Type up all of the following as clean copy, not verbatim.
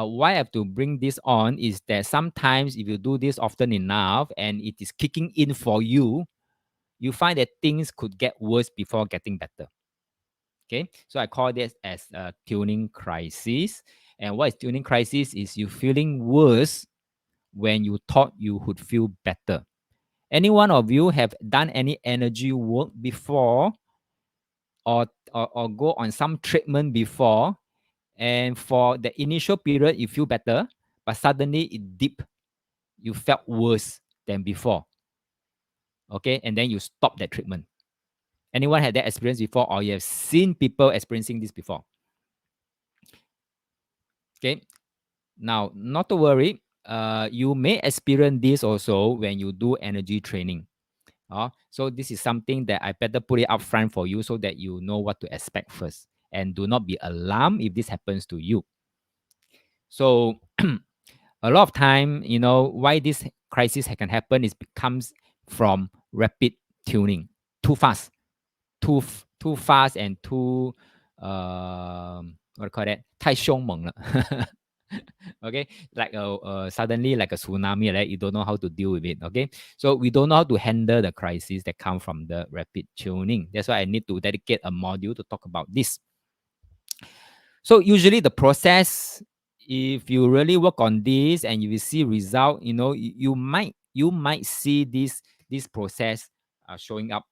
why I have to bring this on is that sometimes if you do this often enough and it is kicking in for you, you find that things could get worse before getting better. Okay, so I call this as a tuning crisis. And what is tuning crisis is you feeling worse when you thought you would feel better. Any one of you have done any energy work before, or go on some treatment before, and for the initial period you feel better, but suddenly it dip, you felt worse than before. Okay, and then you stop that treatment. Anyone had that experience before, or you have seen people experiencing this before? Okay, now not to worry, you may experience this also when you do energy training. So this is something that I better put it up front for you so that you know what to expect first, and do not be alarmed if this happens to you. So a lot of time, why this crisis can happen is becomes from rapid tuning, too fast, too fast and too what do you call that? 太凶猛了。Okay, like suddenly like a tsunami, right? You don't know how to deal with it. Okay, so we don't know how to handle the crisis that come from the rapid tuning. That's why I need to dedicate a module to talk about this. So usually the process, if you really work on this and you will see result, you might see this process showing up,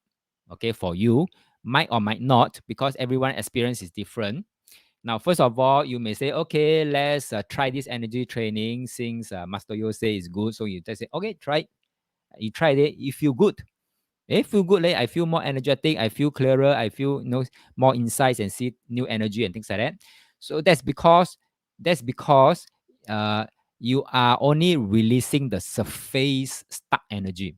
okay, for you. Might or might not, because everyone experience is different. Now, first of all, you may say, okay, let's try this energy training since Master Yo say it's good. So you just say, okay, try. You tried it, you feel good. Feel good, like I feel more energetic, I feel clearer, I feel more insights and see new energy and things like that. So that's because uh, you are only releasing the surface stuck energy.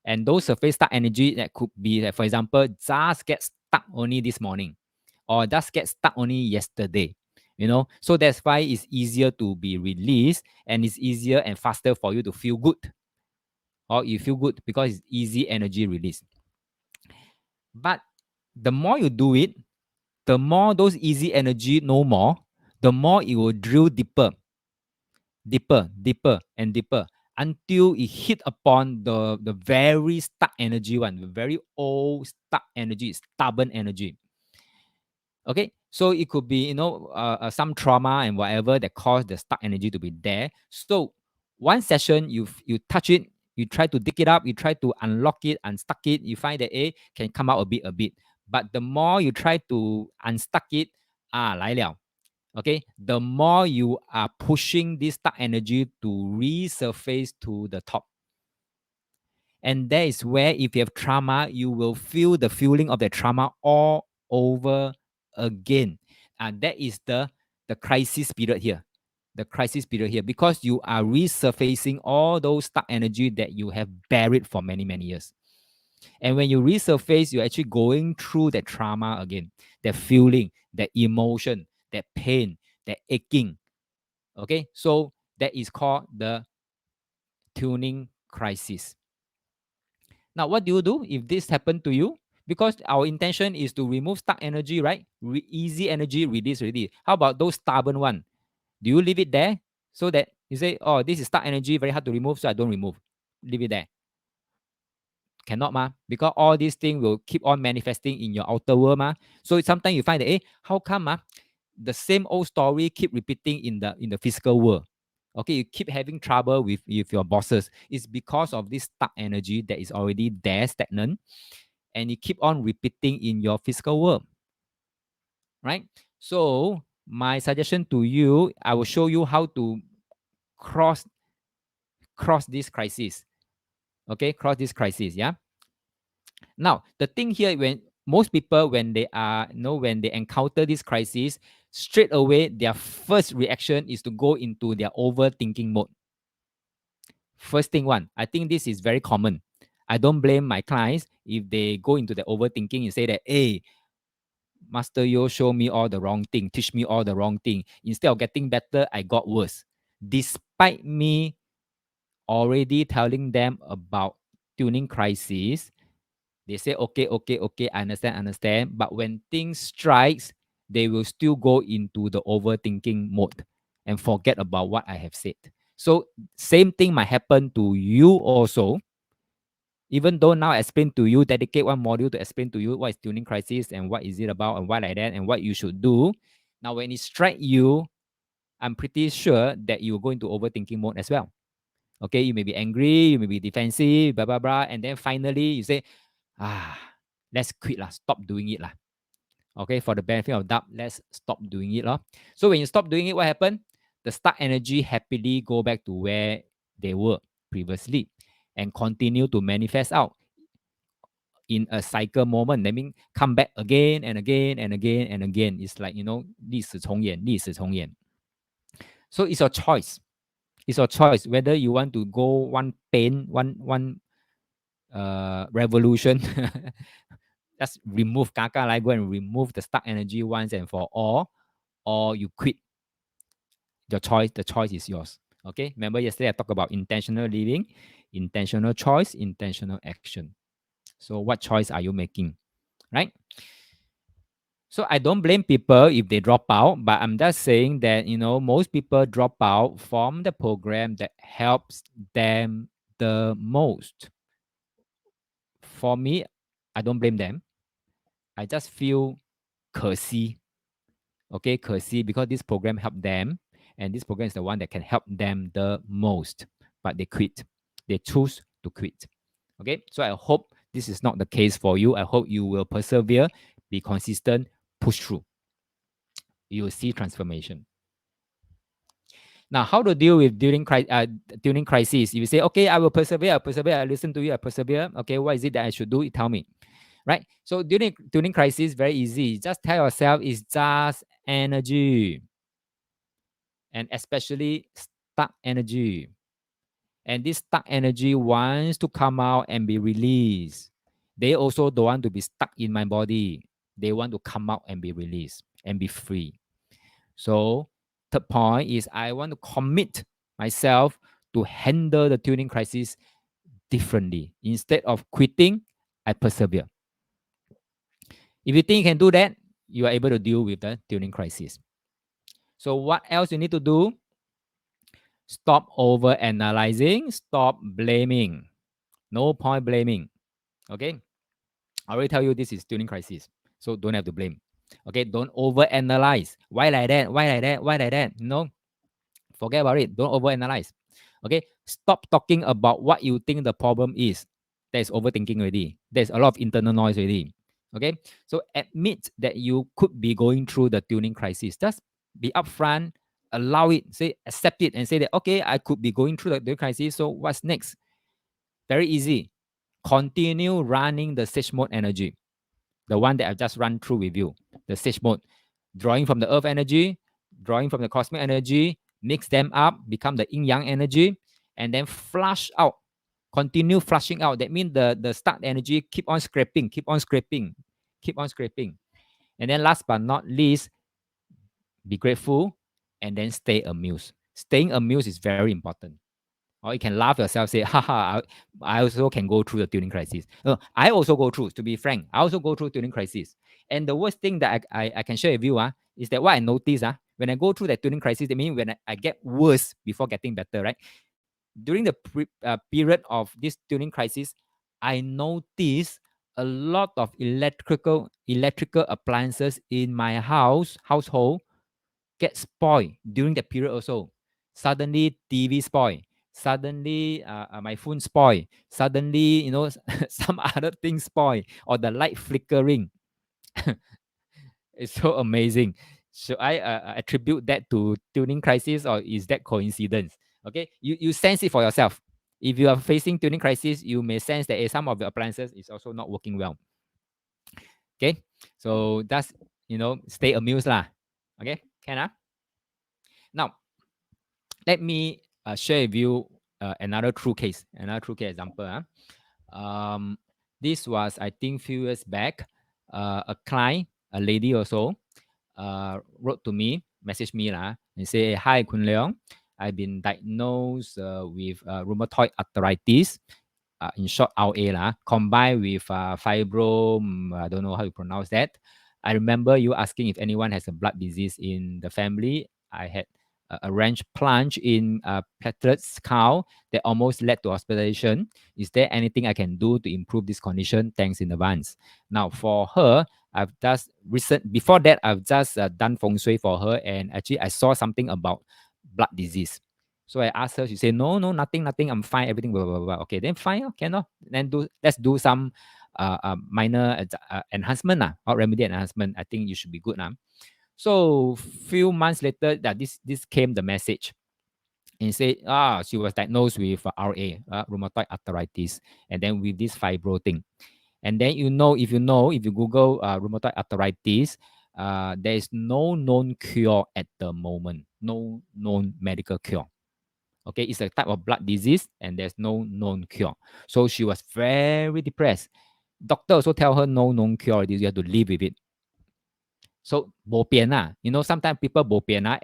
And those surface stuck energy that could be, like, for example, just get stuck only this morning, or just get stuck only yesterday. So that's why it's easier to be released, and it's easier and faster for you to feel good, or you feel good because it's easy energy release. But the more you do it, the more those easy energy no more, the more it will drill deeper, deeper, deeper, and deeper, until it hit upon the very stuck energy one, the very old stuck energy, stubborn energy. Okay, so it could be some trauma and whatever that caused the stuck energy to be there. So one session, you touch it, you try to dig it up, you try to unlock it, unstuck it, you find that can come out a bit. But the more you try to unstuck it, 来了. Okay, the more you are pushing this stuck energy to resurface to the top. And that is where, if you have trauma, you will feel the feeling of the trauma all over again. And that is the crisis period here. The crisis period here, because you are resurfacing all those stuck energy that you have buried for many, many years. And when you resurface, you're actually going through that trauma again, that feeling, that emotion, that pain, that aching. Okay, so that is called the tuning crisis. Now, what do you do if this happened to you? Because our intention is to remove stuck energy, right? Easy energy release already. How about those stubborn one? Do you leave it there so that you say, oh, this is stuck energy, very hard to remove, so I don't remove. Leave it there. Cannot, ma, because all these things will keep on manifesting in your outer world, ma. So sometimes you find that, how come, the same old story keep repeating in the physical world? Okay, you keep having trouble with your bosses. It's because of this stuck energy that is already there, stagnant, and you keep on repeating in your physical world, right? So my suggestion to you, I will show you how to cross this crisis. Okay, cross this crisis. Yeah. Now the thing here, when most people, when they are when they encounter this crisis, straight away their first reaction is to go into their overthinking mode. First thing one, I think this is very common. I don't blame my clients if they go into the overthinking and say that, hey, Master Yo show me all the wrong thing, teach me all the wrong thing. Instead of getting better, I got worse. Despite me already telling them about tuning crisis, they say, okay, okay, okay, I understand, understand. But when things strikes, they will still go into the overthinking mode. and forget about what I have said. So same thing might happen to you also. Even though now I explain to you, dedicate one module to explain to you what is tuning crisis and what is it about and why like that and what you should do. Now, when it strike you, I'm pretty sure that you go into overthinking mode as well. Okay, you may be angry, you may be defensive, blah blah blah, and then finally you say, ah, let's quit lah, stop doing it lah. Okay, for the benefit of doubt, let's stop doing it lah. So when you stop doing it, what happened? The stuck energy happily go back to where they were previously and continue to manifest out in a cycle moment. That means come back again and again and again and again. It's like, 历史重演, 历史重演. So it's your choice. It's your choice whether you want to go one pain, one revolution. Just remove Kaka, like go and remove the stuck energy once and for all, or you quit. Your choice, the choice is yours. Okay. Remember yesterday I talked about intentional living, intentional choice, intentional action. So what choice are you making? Right? So I don't blame people if they drop out, but I'm just saying that most people drop out from the program that helps them the most. For me, I don't blame them. I just feel cursy. Okay, cursy because this program helped them, and this program is the one that can help them the most. But they quit. They choose to quit. Okay, so I hope this is not the case for you. I hope you will persevere, be consistent, push through. You will see transformation. Now, how to deal with during tuning crisis? If you say, okay, I will persevere, I listen to you, I persevere. Okay, what is it that I should do? You tell me, right? So during tuning crisis, very easy. Just tell yourself it's just energy, and especially stuck energy. And this stuck energy wants to come out and be released. They also don't want to be stuck in my body. They want to come out and be released and be free. So, third point is I want to commit myself to handle the tuning crisis differently. Instead of quitting, I persevere. If you think you can do that, you are able to deal with the tuning crisis. So, what else you need to do? Stop over analyzing, stop blaming. No point blaming. Okay? I already tell you this is tuning crisis. So don't have to blame. Okay, don't over analyze. Why like that? Why like that? Why like that? No, forget about it. Don't over analyze. Okay, stop talking about what you think the problem is. There's overthinking already. There's a lot of internal noise already. Okay, so admit that you could be going through the tuning crisis. Just be upfront, allow it, say accept it, and say that okay, I could be going through the tuning crisis. So what's next? Very easy. Continue running the sage mode energy, the one that I've just run through with you, the sage mode, drawing from the earth energy, drawing from the cosmic energy, mix them up, become the yin yang energy, and then flush out. Continue flushing out. That means the stuck energy keep on scraping, keep on scraping, keep on scraping. And then last but not least, be grateful and then stay amused. Staying amused is very important. Or you can laugh yourself, say, haha, I also can go through the tuning crisis. No, I also go through, to be frank, I also go through tuning crisis. And the worst thing that I can share with you is that what I notice when I go through that tuning crisis, I mean, when I get worse before getting better, right? During the period of this tuning crisis, I notice a lot of electrical appliances in my household get spoiled during that period also. Suddenly, TV spoil. Suddenly, my phone spoil. Suddenly, some other things spoil or the light flickering. It's so amazing. Should I attribute that to tuning crisis or is that coincidence? Okay, you sense it for yourself. If you are facing tuning crisis, you may sense that some of the appliances is also not working well. Okay, so that's stay amused lah. Okay, can now let me share with you another true case example. This was, I think, few years back. A client, a lady also, wrote to me, messaged me lah, and say, "Hi, Kun Leong, I've been diagnosed with rheumatoid arthritis, in short RA lah, combined with fibro. I don't know how you pronounce that. I remember you asking if anyone has a blood disease in the family. I had arrange plunge in platelets count that almost led to hospitalization. Is there anything I can do to improve this condition? Thanks in advance. Now, for her, I've just before that, I've just done feng shui for her, and actually I saw something about blood disease. So I asked her, she said, no, no, nothing, nothing, I'm fine, everything, blah, blah, blah. Okay, then fine, okay, no. Then let's do some minor enhancement or remedy enhancement. I think you should be good now. So few months later, that this came the message and say she was diagnosed with RA, rheumatoid arthritis, and then with this fibro thing. And then if you Google rheumatoid arthritis, there is no known cure at the moment, no known medical cure. Okay, it's a type of blood disease, and there's no known cure. So she was very depressed. Doctor also tell her no known cure. You have to live with it. So bo pian sometimes people bo pian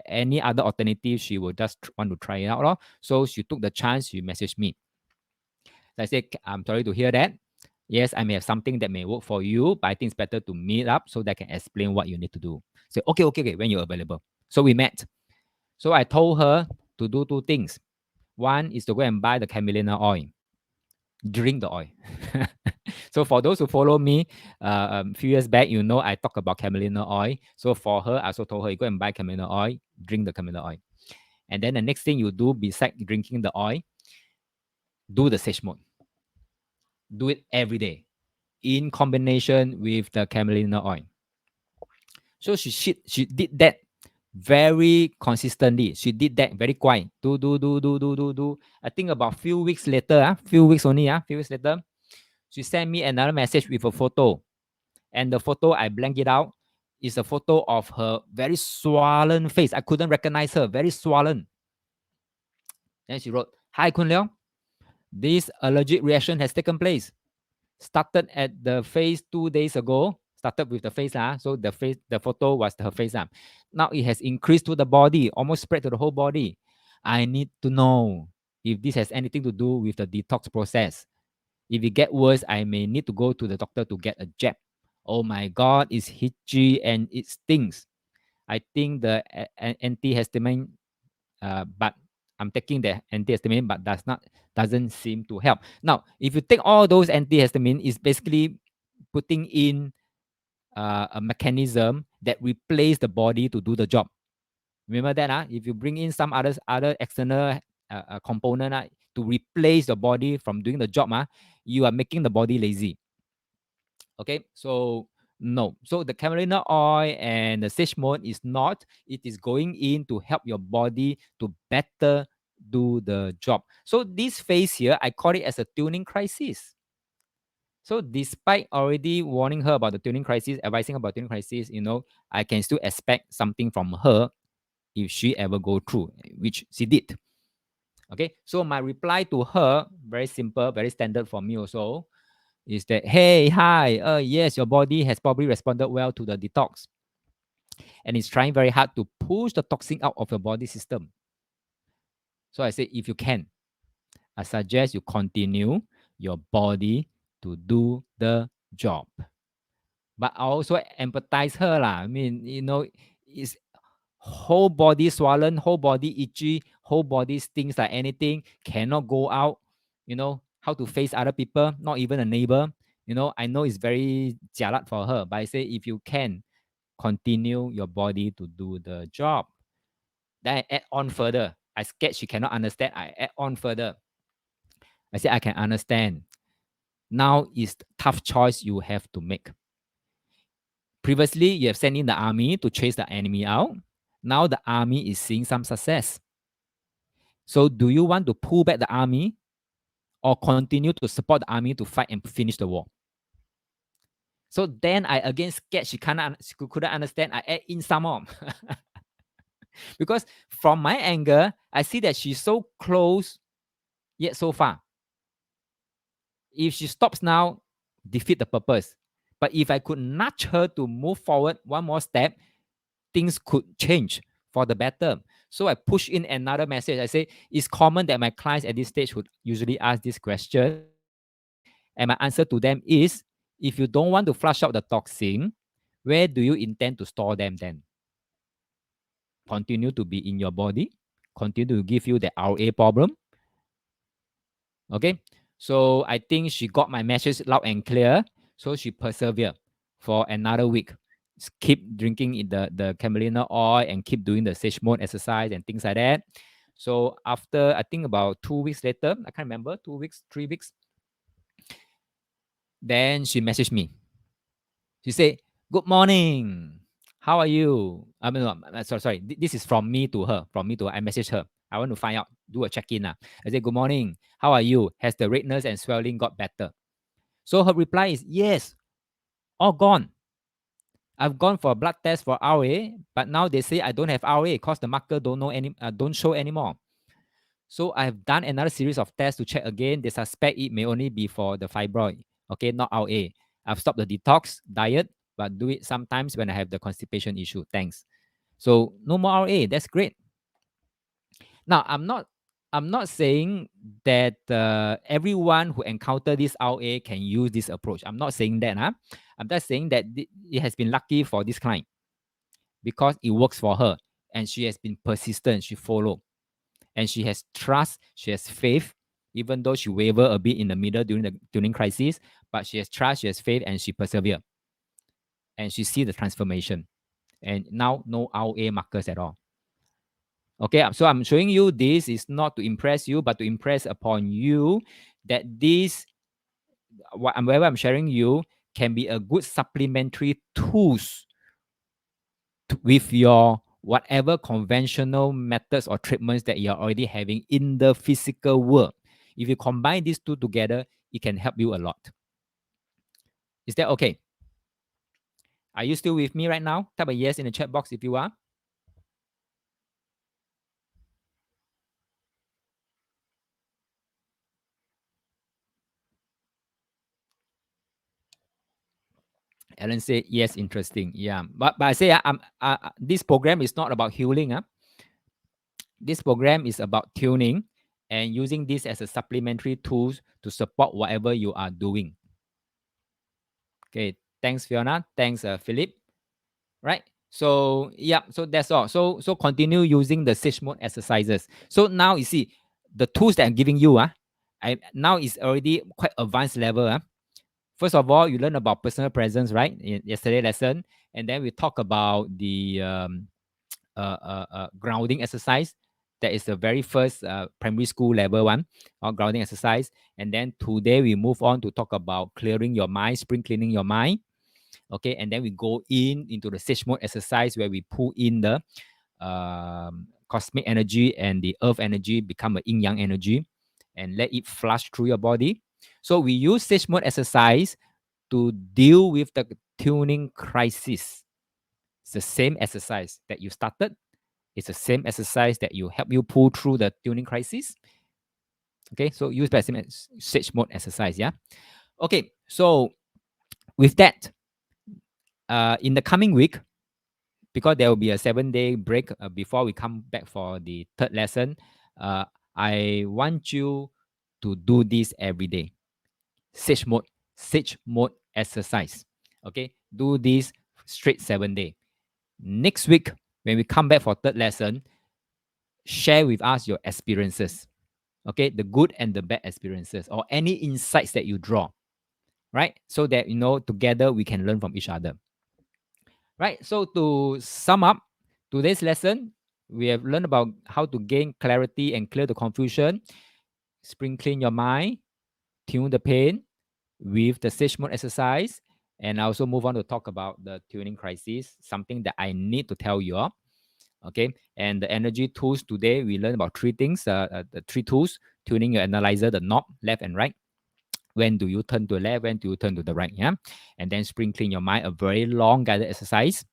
any other alternative, she will just want to try it out. So she took the chance, she messaged me. I said, I'm sorry to hear that. Yes, I may have something that may work for you, but I think it's better to meet up so that I can explain what you need to do. Say, okay, when you're available. So we met. So I told her to do two things. One is to go and buy the camelina oil, drink the oil. So for those who follow me a few years back, I talk about camelina oil. So for her, I also told her, you go and buy camelina oil, drink the camelina oil. And then the next thing you do besides drinking the oil, do the sage mode. Do it every day in combination with the camelina oil. So she did that very consistently. She did that very quiet. Do. I think about few weeks later, few weeks later, she sent me another message with a photo. And the photo, I blank it out, is a photo of her very swollen face. I couldn't recognize her, very swollen. Then she wrote, Hi Kun Leong, this allergic reaction has taken place. Started at the face 2 days ago. Started with the face, so the photo was her face. Now it has increased to the body, almost spread to the whole body. I need to know if this has anything to do with the detox process. If it get worse, I may need to go to the doctor to get a jab. Oh my God, it's itchy and it stings. I think the antihistamine, but I'm taking the antihistamine, but doesn't seem to help. Now, if you take all those antihistamine, it's basically putting in a mechanism that replace the body to do the job. Remember that, if you bring in some other external component to replace the body from doing the job, you are making the body lazy. Okay, so no. So the camelina oil and the sage mode is not. It is going in to help your body to better do the job. So this phase here, I call it as a tuning crisis. So despite already warning her about the tuning crisis, advising about tuning crisis, I can still expect something from her if she ever go through, which she did. Okay, so my reply to her, very simple, very standard for me also, is that, hey, hi, yes, your body has probably responded well to the detox and it's trying very hard to push the toxin out of your body system. So I say, if you can, I suggest you continue your body to do the job. But I also empathize her lah. I mean, it's whole body swollen, whole body itchy, whole body stings like anything, cannot go out, how to face other people, not even a neighbor. I know it's very jialat for her, but I say if you can, continue your body to do the job. Then I add on further. I scared she cannot understand. I add on further. I say I can understand. Now is the tough choice you have to make. Previously, you have sent in the army to chase the enemy out. Now the army is seeing some success. So do you want to pull back the army or continue to support the army to fight and finish the war? So then I again scared she couldn't understand. I add in some more. Because from my angle, I see that she's so close yet so far. If she stops now, defeat the purpose. But if I could nudge her to move forward one more step, things could change for the better. So I push in another message. I say, it's common that my clients at this stage would usually ask this question. And my answer to them is, if you don't want to flush out the toxin, where do you intend to store them then? continue to be in your body, continue to give you the RA problem. Okay. So I think she got my message loud and clear. So she persevered for another week. Keep drinking the camelina oil and keep doing the sage mode exercise and things like that. So after I think about 2 weeks later, I can't remember, 2 weeks, 3 weeks, then she messaged me. She said, "Good morning. How are you?" I mean, no, sorry. This is from me to her. From me to her. I messaged her. I want to find out, do a check-in. I said, "Good morning. How are you? Has the redness and swelling got better?" So her reply is, "Yes, all gone. I've gone for a blood test for RA, but now they say I don't have RA because the marker don't show anymore. So I have done another series of tests to check again. They suspect it may only be for the fibroid, okay, not RA. I've stopped the detox diet, but do it sometimes when I have the constipation issue. Thanks." So no more RA. That's great. Now I'm not saying that everyone who encounter this RA can use this approach. I'm not saying that. Huh? I'm just saying that it has been lucky for this client because it works for her and she has been persistent. She followed and she has trust. She has faith, even though she waver a bit in the middle during crisis. But she has trust. She has faith, and she persevere. And she see the transformation. And now no RA markers at all. Okay, so I'm showing you this is not to impress you, but to impress upon you that this, whatever I'm sharing you, can be a good supplementary tools with your whatever conventional methods or treatments that you're already having in the physical world. If you combine these two together, it can help you a lot. Is that okay? Are you still with me right now? Type a yes in the chat box if you are. Alan said, yes, interesting. Yeah. But I say, this program is not about healing. This program is about tuning and using this as a supplementary tools to support whatever you are doing. Okay. Thanks, Fiona. Thanks, Philip. Right. So yeah, so that's all. So continue using the sage mode exercises. So now you see the tools that I'm giving you. I now is already quite advanced level. First of all, you learn about personal presence, right? In yesterday lesson, and then we talk about the grounding exercise. That is the very first primary school level one, or grounding exercise. And then today we move on to talk about clearing your mind, spring cleaning your mind. Okay, and then we go into the sage mode exercise where we pull in the cosmic energy and the earth energy, become a yin yang energy, and let it flush through your body. So we use sage mode exercise to deal with the tuning crisis. It's the same exercise that you started. It's the same exercise that you help you pull through the tuning crisis. Okay, so use the same sage mode exercise. Yeah. Okay, so with that, in the coming week, because there will be a 7-day break before we come back for the third lesson, I want you to do this every day. Sage mode exercise. Okay, do this straight 7 day. Next week, when we come back for third lesson, share with us your experiences. Okay, the good and the bad experiences, or any insights that you draw, right? So that together we can learn from each other. Right. So to sum up today's lesson, we have learned about how to gain clarity and clear the confusion, spring clean your mind, tune the pain with the sage mode exercise, and I also move on to talk about the tuning crisis, something that I need to tell you all. Okay, and the energy tools today we learn about three things. The three tools: tuning your analyzer, the knob, left and right. When do you turn to the left? When do you turn to the right? Yeah, and then spring clean your mind, a very long guided exercise.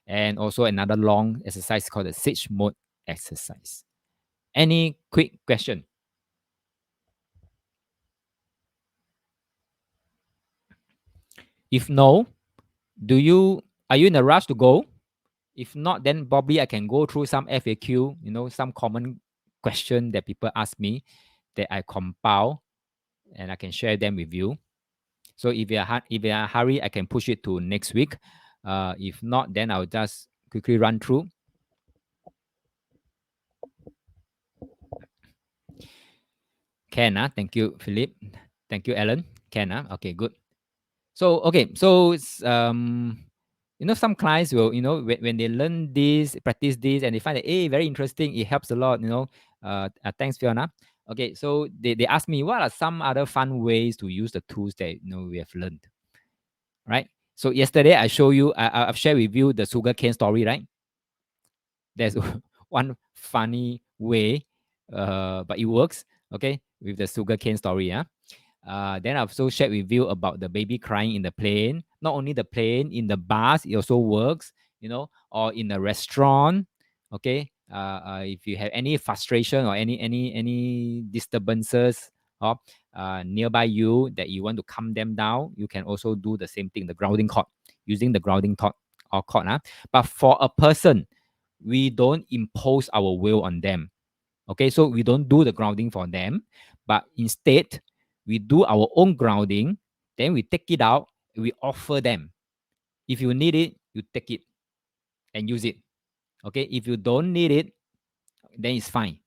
And also another long exercise called the sage mode exercise. Any quick question? If no, are you in a rush to go? If not, then probably I can go through some FAQ, some common question that people ask me that I compile and I can share them with you. So if you're in a hurry, I can push it to next week. If not, then I'll just quickly run through. Can, thank you, Philip. Thank you, Alan. Can, okay, good. So, okay, so some clients will, when they learn this, practice this, and they find that, hey, very interesting, it helps a lot, thanks, Fiona. Okay, so they ask me, what are some other fun ways to use the tools that, we have learned, right? So yesterday I show you, I've shared with you the sugar cane story, right? There's one funny way, but it works, okay, with the sugar cane story, yeah. Then I've also shared with you about the baby crying in the plane. Not only the plane, in the bus, it also works, or in a restaurant. Okay. If you have any frustration or any disturbances or nearby you that you want to calm them down, you can also do the same thing, the grounding cord, using the grounding cord or cord. But for a person, we don't impose our will on them. Okay, so we don't do the grounding for them, but instead we do our own grounding. Then we take it out, we offer them. If you need it, you take it and use it. Okay, if you don't need it, then it's fine.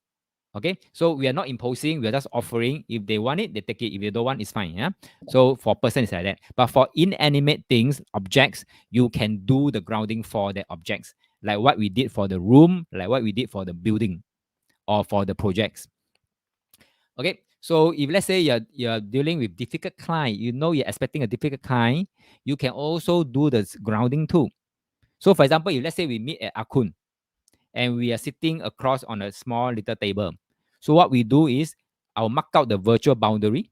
Okay, so we are not imposing, we are just offering. If they want it, they take it. If they don't want, it's fine. Yeah. So for person, it's like that. But for inanimate things, objects, you can do the grounding for the objects, like what we did for the room, like what we did for the building or for the projects. Okay, so if let's say you're dealing with difficult client, you're expecting a difficult client, you can also do the grounding too. So for example, if let's say we meet at Akun and we are sitting across on a small little table, so what we do is I'll mark out the virtual boundary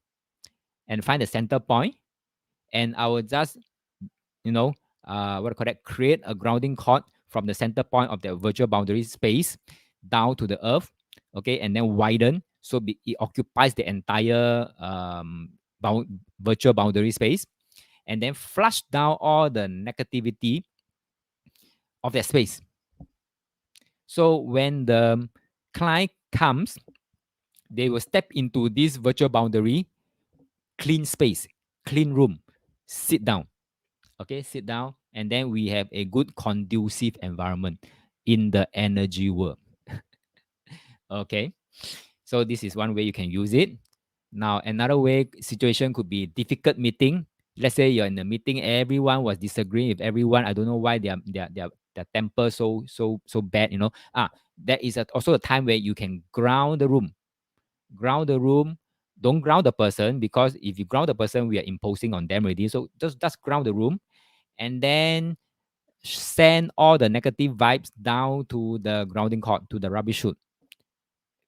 and find the center point, and I will just what do you call that? Create a grounding cord from the center point of the virtual boundary space down to the earth, okay, and then widen so it occupies the entire virtual boundary space, and then flush down all the negativity of that space. So when the client comes, they will step into this virtual boundary, clean space, clean room, sit down. Okay, sit down, and then we have a good conducive environment in the energy world. Okay, so this is one way you can use it. Now another way situation could be difficult meeting. Let's say you're in a meeting, everyone was disagreeing with everyone. I don't know why their temper so bad. That is also a time where you can ground the room. Ground the room. Don't ground the person, because if you ground the person, we are imposing on them already. So just ground the room, and then send all the negative vibes down to the grounding cord, to the rubbish chute,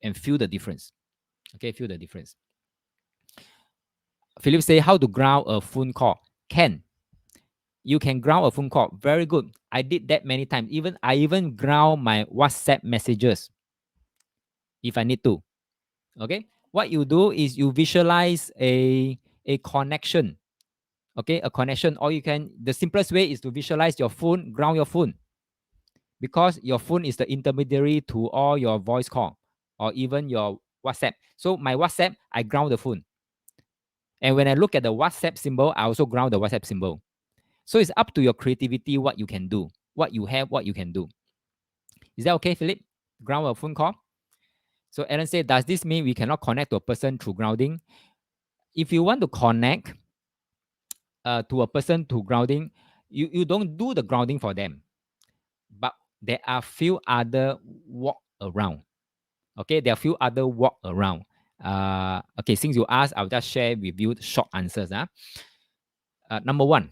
and feel the difference. Okay, feel the difference. Philip say how to ground a phone call. Can. You can ground a phone call. Very good. I did that many times. I even ground my WhatsApp messages if I need to. Okay. What you do is you visualize a connection. Okay, a connection. Or the simplest way is to visualize your phone, ground your phone, because your phone is the intermediary to all your voice call or even your WhatsApp. So my WhatsApp, I ground the phone. And when I look at the WhatsApp symbol, I also ground the WhatsApp symbol. So it's up to your creativity what you can do, what you have, what you can do. Is that okay, Philip? Ground a phone call. So Aaron said, does this mean we cannot connect to a person through grounding? If you want to connect to a person through grounding, you don't do the grounding for them. But there are few other walk around. Okay, there are a few other walk around. Okay, since you asked, I'll just share with you the short answers. Number one,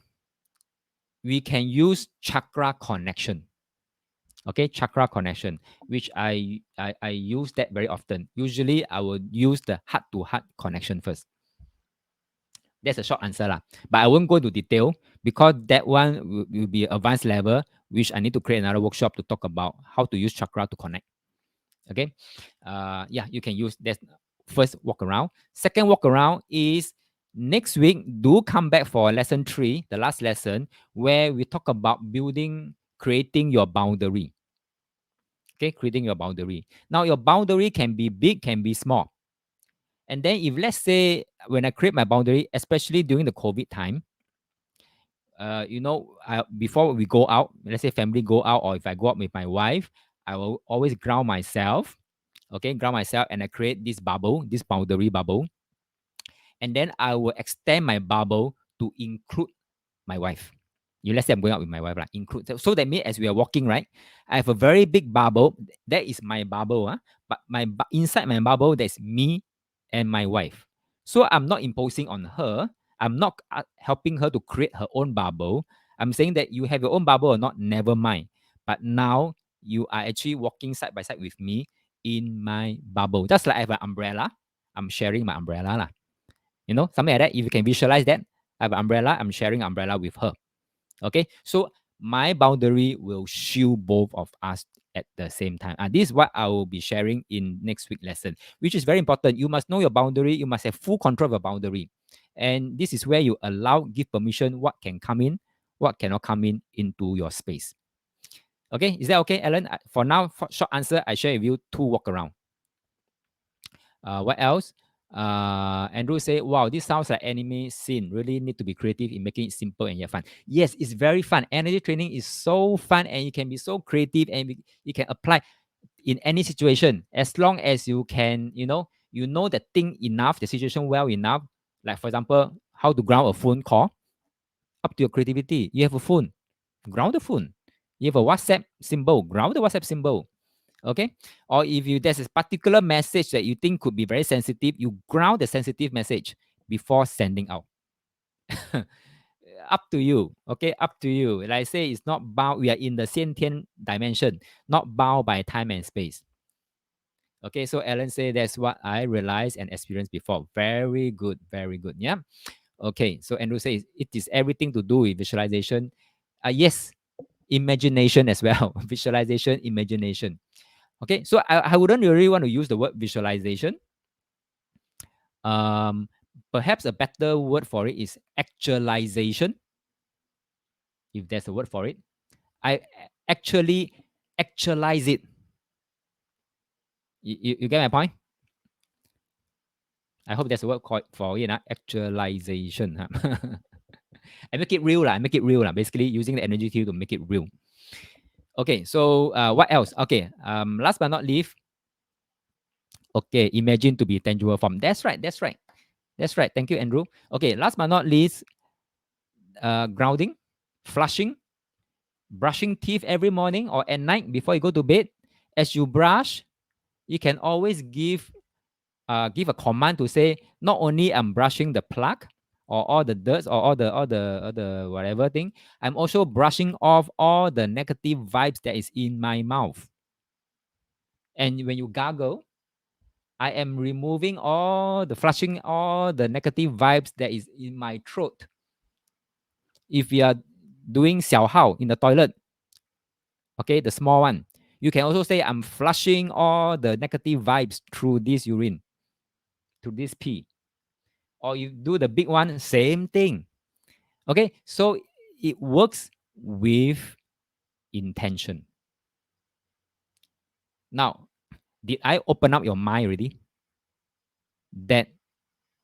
we can use chakra connection. Okay, chakra connection, which I use that very often. Usually, I will use the heart to heart connection first. That's a short answer, lah. But I won't go into detail because that one will be advanced level, which I need to create another workshop to talk about how to use chakra to connect. Okay, yeah, you can use that first walk around. Second walk around is next week. Do come back for lesson 3, the last lesson, where we talk about creating your boundary. Okay, creating your boundary. Now your boundary can be big, can be small. And then if let's say when I create my boundary, especially during the COVID time, before we go out, let's say family go out, or if I go out with my wife, I will always ground myself. Okay, ground myself, and I create this bubble, this boundary bubble. And then I will extend my bubble to include my wife. You let's say I'm going out with my wife, like include. So that means as we are walking, right? I have a very big bubble. That is my bubble, but inside my bubble, there's me and my wife. So I'm not imposing on her. I'm not helping her to create her own bubble. I'm saying that you have your own bubble or not, never mind. But now you are actually walking side by side with me in my bubble. Just like I have an umbrella, I'm sharing my umbrella, lah. Something like that. If you can visualize that, I have an umbrella, I'm sharing an umbrella with her. Okay, so my boundary will shield both of us at the same time. This is what I will be sharing in next week lesson, which is very important. You must know your boundary. You must have full control of your boundary. And this is where you give permission what can come in, what cannot come in into your space. Okay, is that okay, Alan? For now, for short answer, I share with you 2 walk around. What else? Andrew say, wow, this sounds like anime scene. Really need to be creative in making it simple and yet fun. Yes, it's very fun. Energy training is so fun, and you can be so creative, and you can apply in any situation as long as you can, the thing enough, the situation well enough. Like for example, how to ground a phone call. Up to your creativity. You have a phone, ground the phone. You have a WhatsApp symbol, ground the WhatsApp symbol. Okay, or if there's a particular message that you think could be very sensitive, you ground the sensitive message before sending out. Up to you. Okay, up to you. Like I say, it's not bound. We are in the sentient dimension, not bound by time and space. Okay, so Alan say that's what I realized and experienced before. Very good, very good. Yeah. Okay, so Andrew says it is everything to do with visualization. Yes, imagination as well. Visualization, imagination. Okay, so I wouldn't really want to use the word visualization. Um, Perhaps a better word for it is actualization, if there's a word for it. I actually actualize it. You get my point? I hope there's a word called for it, actualization. I make it real, I make it real, basically using the energy field to make it real. Okay, so what else? Okay, last but not least, okay, imagine to be tangible form. That's right, that's right. That's right. Thank you, Andrew. Okay, last but not least, grounding, flushing, brushing teeth every morning or at night before you go to bed. As you brush, you can always give a command to say, not only I'm brushing the plaque or all the dirt or all the whatever thing, I'm also brushing off all the negative vibes that is in my mouth. And when you gargle, I am removing flushing all the negative vibes that is in my throat. If you are doing 小号 in the toilet, okay, the small one, you can also say, I'm flushing all the negative vibes through this urine, through this pee. Or you do the big one, same thing. Okay, so it works with intention. Now, did I open up your mind already? That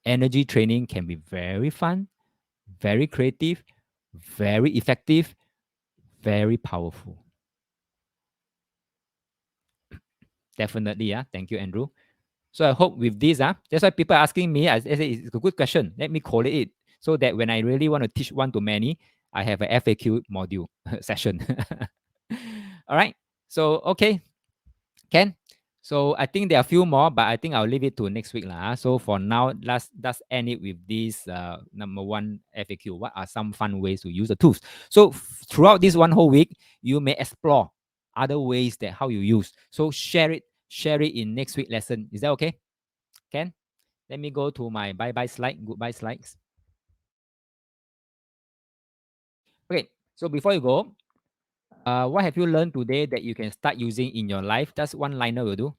energy training can be very fun, very creative, very effective, very powerful. Definitely, yeah. Thank you, Andrew. So I hope with this, that's why people are asking me, I say it's a good question. Let me collate it so that when I really want to teach one to many, I have a FAQ module session. All right. So, okay, Ken. So I think there are a few more, but I think I'll leave it to next week. So for now, let's end it with this number one FAQ. What are some fun ways to use the tools? So throughout this one whole week, you may explore other ways that how you use. So share it in next week lesson. Is that okay? Ken? Let me go to my bye-bye slide, goodbye slides. Okay, so before you go, what have you learned today that you can start using in your life? Just one liner will do.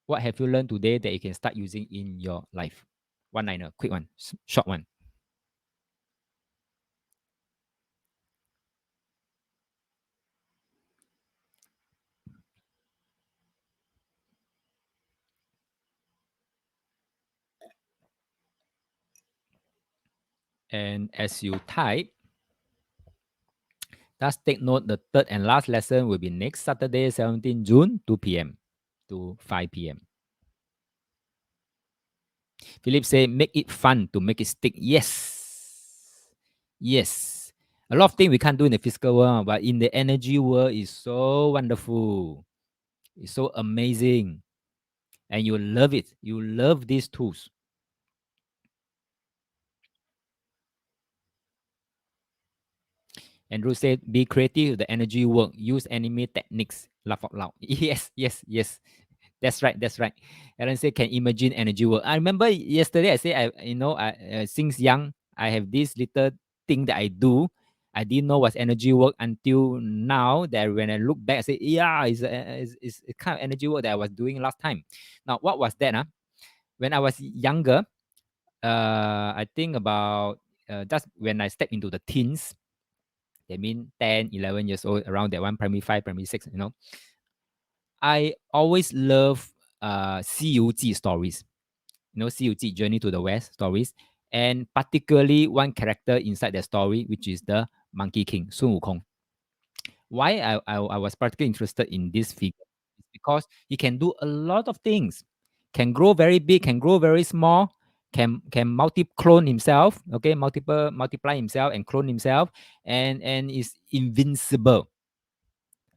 What have you learned today that you can start using in your life? One liner, quick one, short one. And as you type, just take note the third and last lesson will be next Saturday, 17 June, 2 p.m. to 5 p.m. Philip say, make it fun to make it stick. Yes. Yes. A lot of things we can't do in the physical world, but in the energy world is so wonderful. It's so amazing. And you love it. You love these tools. Andrew said, be creative with the energy work. Use anime techniques. Laugh out loud. Yes, yes, yes. That's right. That's right. Aaron said, can imagine energy work. I remember yesterday I said, since young, I have this little thing that I do. I didn't know what's energy work until now that when I look back, I say, yeah, it's a kind of energy work that I was doing last time. Now, what was that? When I was younger, I think about just when I stepped into the teens, that mean 10, 11 years old, around that one, primary 5, primary 6, I always love 西游记 stories. You know, 西游记 Journey to the West stories. And particularly one character inside the story, which is the Monkey King, Sun Wukong. Why I was particularly interested in this figure is because he can do a lot of things. Can grow very big, can grow very small, can multi-clone himself, okay, multiply himself and clone himself, and is invincible.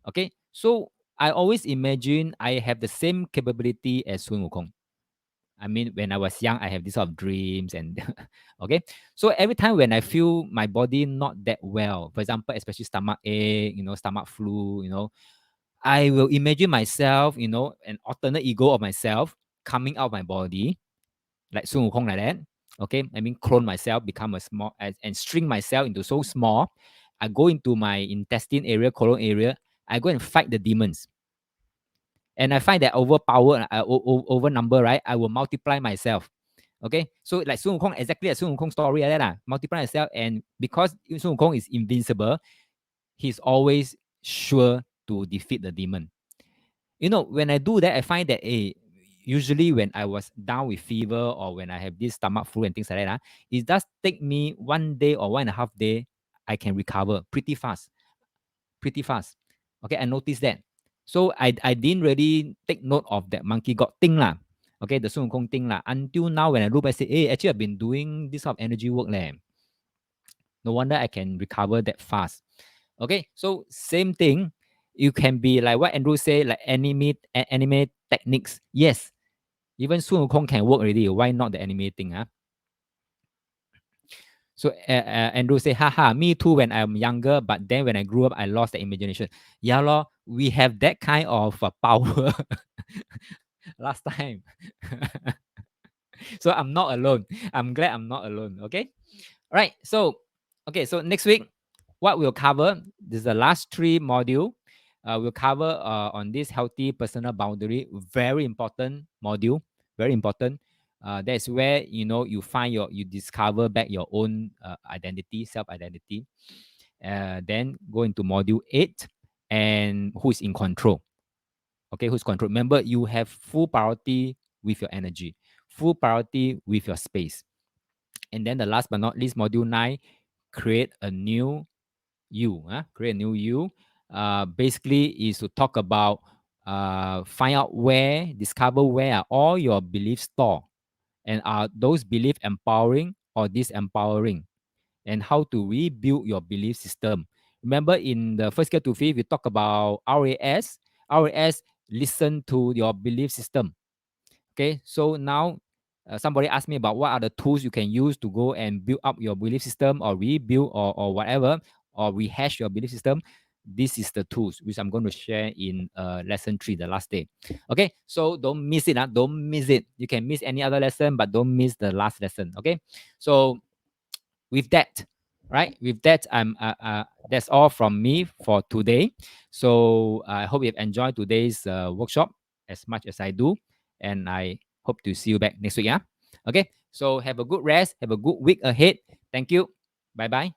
Okay, so I always imagine I have the same capability as Sun Wukong. I mean, when I was young, I have these sort of dreams and okay. So every time when I feel my body not that well, for example, especially stomach ache, stomach flu, I will imagine myself, an alternate ego of myself coming out of my body, like Sun Wukong like that. Okay, I mean, clone myself, become a small and shrink myself into so small. I go into my intestine area, colon area. I go and fight the demons. And I find that overpower, over number, right? I will multiply myself. Okay, so like Sun Wukong, exactly like Sun Wukong story like that, multiply myself, and because Sun Wukong is invincible, he's always sure to defeat the demon. When I do that, I find that usually when I was down with fever or when I have this stomach flu and things like that, it does take me 1 day or 1.5 day, I can recover pretty fast, pretty fast. Okay, I noticed that. So I didn't really take note of that monkey god thing lah. Okay, the Sun Wukong thing lah. Until now, when I look, I say, hey, actually I've been doing this sort of energy work leh. No wonder I can recover that fast. Okay, so same thing. You can be like what Andrew said, like anime techniques. Yes, even Sun Wukong can work already. Why not the anime thing? Huh? So Andrew say, haha, me too when I'm younger, but then when I grew up, I lost the imagination. Yeah, lor, we have that kind of power last time. So I'm not alone. I'm glad I'm not alone. Okay. All right. So, okay. So next week, what we'll cover, this is the last 3 module. We'll cover on this healthy personal boundary. Very important module. Very important. That's where you find you discover back your own identity, self identity. Then go into module 8, and who's in control. Okay, who's control? Remember, you have full priority with your energy, full priority with your space. And then the last but not least, module 9, create a new you. Create a new you. Basically, is to talk about find out discover where are all your beliefs stored, and are those beliefs empowering or disempowering, and how to rebuild your belief system. Remember, in the first year to fifth, we talk about RAS. RAS, listen to your belief system. Okay, so now somebody asked me about what are the tools you can use to go and build up your belief system or rebuild or whatever, or rehash your belief system. This is the tools which I'm going to share in lesson 3, the last day. Okay, so don't miss it. Don't miss it. You can miss any other lesson, but don't miss the last lesson. Okay, so with that, right? With that, that's all from me for today. So I hope you've enjoyed today's workshop as much as I do, and I hope to see you back next week. Yeah. Okay. So have a good rest. Have a good week ahead. Thank you. Bye bye.